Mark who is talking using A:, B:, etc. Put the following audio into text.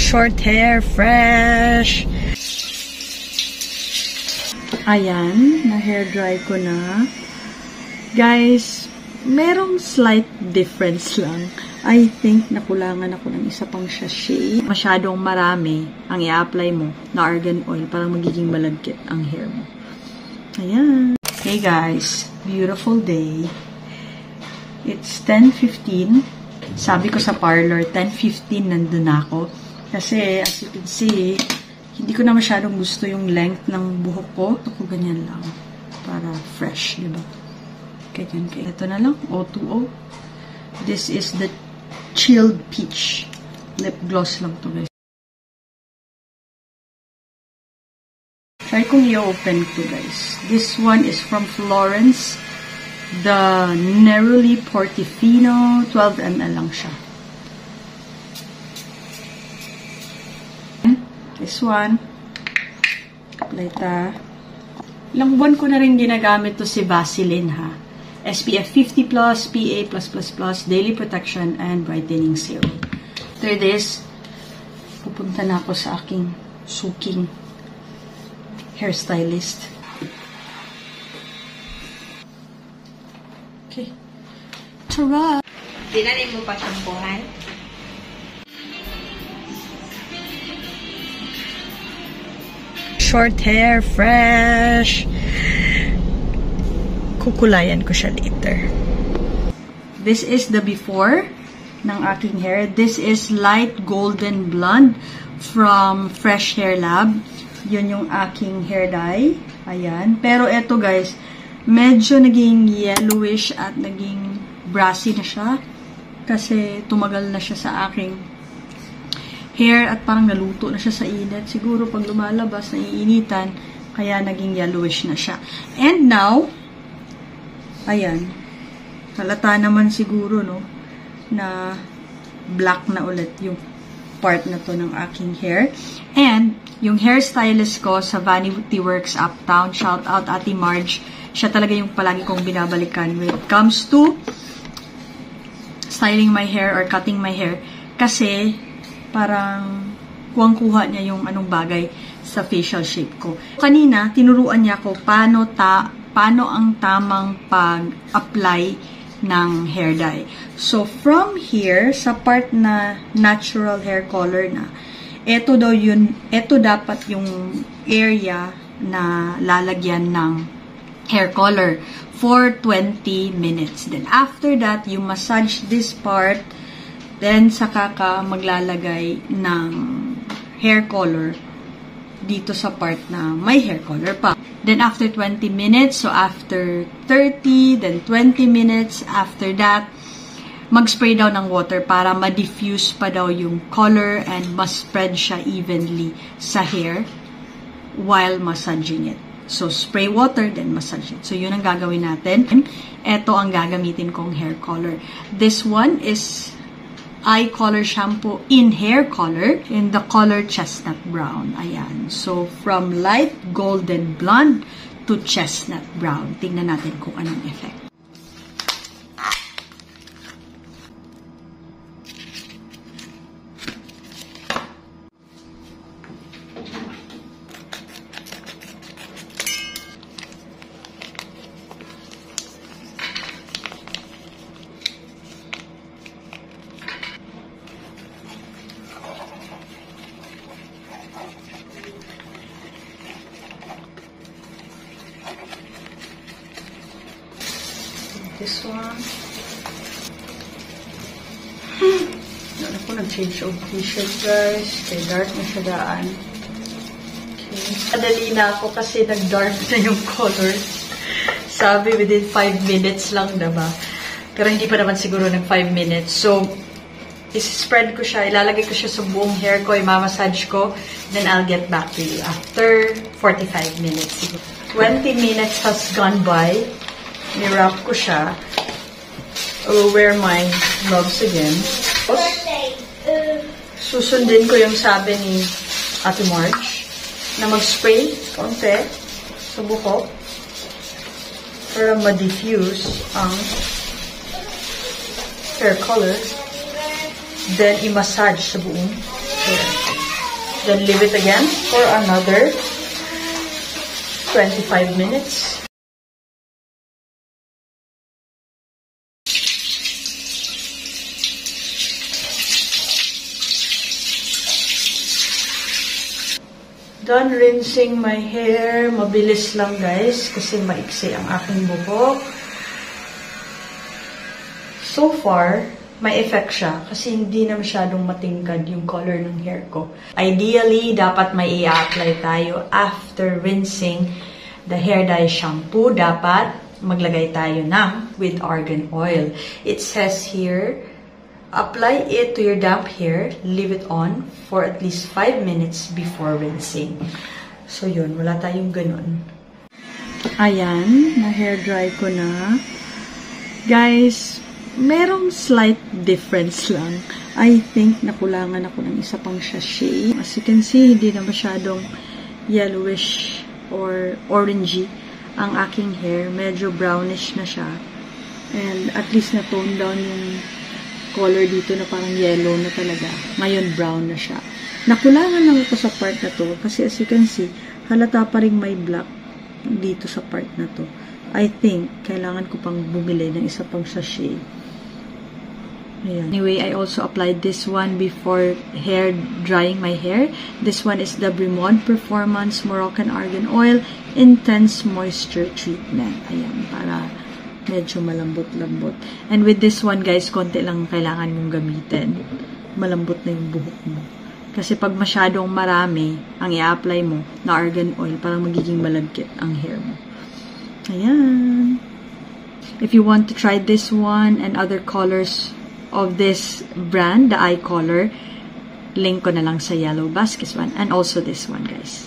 A: Short hair, fresh! Ayan, na-hair dry ko na. Guys, merong slight difference lang. I think nakulangan ako ng isa pang sachet. Masyadong marami ang i-apply mo na argan oil. Parang magiging malagkit ang hair mo. Ayan. Hey guys, beautiful day. It's 10:15. Sabi ko sa parlor, 10:15 nandun ako. Kasi, as you can see, hindi ko na masyadong gusto yung length ng buhok ko. Ako ganyan lang. Para fresh, diba? Ganyan kayo. Ito na lang, O2O. This is the Chilled Peach. Lip gloss lang to, guys. Try kong i-open to, guys. This one is from Florence. The Neroli Portofino. 12 ml lang siya. This one. Later. Ilang buwan ko na rin ginagamit to si Vaseline, ha. SPF 50+, PA+++, Daily Protection, and Brightening Serum. After this, pupunta na ako sa aking suking hairstylist. Okay. Tara!
B: Dinalin mo pa shampoohan?
A: Short hair, fresh! Kukulayan ko siya later. This is the before ng aking hair. This is light golden blonde from Fresh Hair Lab. Yun yung aking hair dye. Ayan. Pero eto guys, medyo naging yellowish at naging brassy na siya. Kasi tumagal na siya sa aking hair at parang naluto na siya sa init. Siguro pag lumalabas, naiinitan, kaya naging yellowish na siya. And now, ayan. Halata naman siguro, no, na black na ulit yung part na to ng aking hair. And, yung hairstylist ko sa Vanity Works Uptown, shout out Ate Marge, siya talaga yung palagi kong binabalikan when it comes to styling my hair or cutting my hair. Kasi, parang kuwang-kuha niya yung anong bagay sa facial shape ko. Kanina, tinuruan niya ako paano ang tamang pag-apply ng hair dye. So, from here, sa part na natural hair color na, ito dapat yung area na lalagyan ng hair color for 20 minutes. Then, after that, you massage this part, then, saka ka maglalagay ng hair color dito sa part na may hair color pa. Then, after 20 minutes, so after 30, then 20 minutes, after that, mag-spray daw ng water para ma-diffuse pa daw yung color and ma-spread siya evenly sa hair while massaging it. So, spray water, then massage it. So, yun ang gagawin natin. Ito ang gagamitin kong hair color. This one is eye color shampoo in hair color in the color chestnut brown. Ayan. So, from light golden blonde to chestnut brown. Tingnan natin kung anong effect. This one. Doon ako nag-change of t-shirt, guys. Kaya dark na siya daan. Okay. Madali na ako kasi nag-dark na yung colors. Sabi, within 5 minutes lang, diba? Pero hindi pa naman siguro nag-5 minutes. So, isi-spread ko siya. Ilalagay ko siya sa buong hair ko. I-massage ko. Then, I'll get back to you after 45 minutes. 20 minutes has gone by. Ni-wrap ko siya. I will wear my gloves again. Susundin ko yung sabi ni Ate Marge na mag-spray konti sa buhok para ma-diffuse ang hair color. Then, i-massage sa buong hair. Then leave it again for another 25 minutes. Done rinsing my hair. Mabilis lang guys kasi maiksi ang aking buhok. So far, may effect siya kasi hindi na masyadong matingkad yung color ng hair ko. Ideally, dapat may i-apply tayo after rinsing the hair dye shampoo. Dapat maglagay tayo ng with argan oil. It says here, apply it to your damp hair, leave it on for at least 5 minutes before rinsing. So yun, wala tayong ganun. Ayan, na-hair dry ko na. Guys, merong slight difference lang. I think nakulangan ako ng isa pang sachet. As you can see, hindi na masyadong yellowish or orangey ang aking hair. Medyo brownish na siya. And at least na-tone down yung color dito na parang yellow na talaga. Ngayon, brown na siya. Nakulangan lang ako sa part na to kasi as you can see, halata pa rin may black dito sa part na to. I think, kailangan ko pang bumili ng isa pang sachet. Ayan. Anyway, I also applied this one before hair drying my hair. This one is the Bremond Performance Moroccan Argan Oil Intense Moisture Treatment. Ayan, para medyo malambot-lambot. And with this one, guys, konti lang kailangan mong gamitin. Malambot na yung buhok mo. Kasi pag masyadong marami ang i-apply mo na argan oil, parang magiging malagkit ang hair mo. Ayan. If you want to try this one and other colors of this brand, the eye color, link ko na lang sa Yellow Baskets one and also this one, guys.